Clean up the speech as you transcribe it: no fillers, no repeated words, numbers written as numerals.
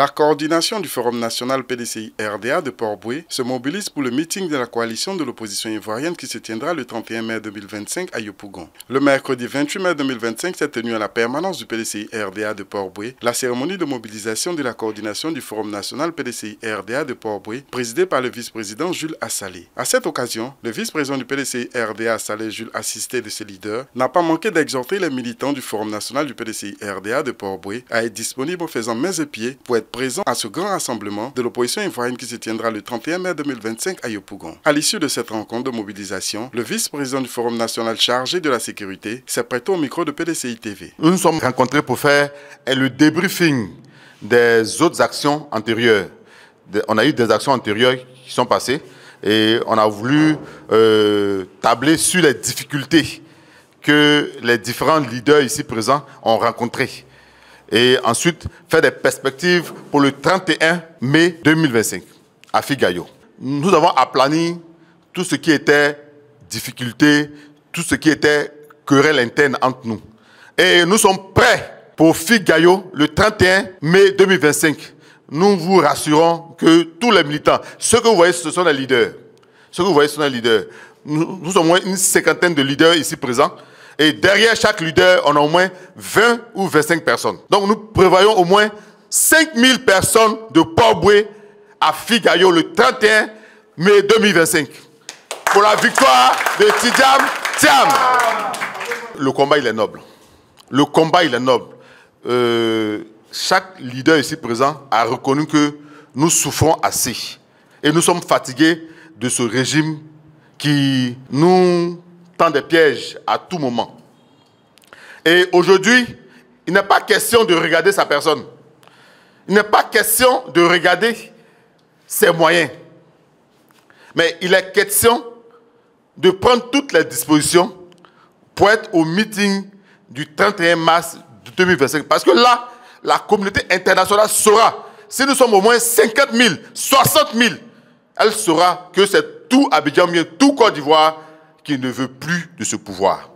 La coordination du Forum national PDCI-RDA de Port-Bouët se mobilise pour le meeting de la coalition de l'opposition ivoirienne qui se tiendra le 31 mai 2025 à Yopougon. Le mercredi 28 mai 2025 s'est tenu à la permanence du PDCI-RDA de Port-Bouët la cérémonie de mobilisation de la coordination du Forum national PDCI-RDA de Port-Bouët présidée par le vice-président Jules Assalé. À cette occasion, le vice-président du PDCI-RDA Assalé Jules, assisté de ses leaders, n'a pas manqué d'exhorter les militants du Forum national du PDCI-RDA de Port-Bouët à être disponibles en faisant main et pieds pour être présents à ce grand rassemblement de l'opposition ivoirienne qui se tiendra le 31 mai 2025 à Yopougon. À l'issue de cette rencontre de mobilisation, le vice-président du Forum national chargé de la sécurité s'est prêté au micro de PDCI TV. Nous nous sommes rencontrés pour faire le débriefing des autres actions antérieures. On a eu des actions antérieures qui sont passées et on a voulu tabler sur les difficultés que les différents leaders ici présents ont rencontrées. Et ensuite faire des perspectives pour le 31 mai 2025 à Figayo. Nous avons aplani tout ce qui était difficulté, tout ce qui était querelle interne entre nous. Et nous sommes prêts pour Figayo le 31 mai 2025. Nous vous rassurons que tous les militants, ceux que vous voyez, ce sont les leaders. Ceux que vous voyez, ce sont les leaders. Nous sommes au moins une cinquantaine de leaders ici présents. Et derrière chaque leader, on a au moins 20 ou 25 personnes. Donc nous prévoyons au moins 5000 personnes de Port-Bouët à Figayo le 31 mai 2025. Pour la victoire de Tidjam Thiam. Le combat, il est noble. Le combat, il est noble. Chaque leader ici présent a reconnu que nous souffrons assez. Et nous sommes fatigués de ce régime qui nous tend des pièges à tout moment. Et aujourd'hui, il n'est pas question de regarder sa personne. Il n'est pas question de regarder ses moyens. Mais il est question de prendre toutes les dispositions pour être au meeting du 31 mars 2025. Parce que là, la communauté internationale saura, si nous sommes au moins 50 000, 60 000, elle saura que c'est tout Abidjan, tout Côte d'Ivoire qui ne veut plus de ce pouvoir.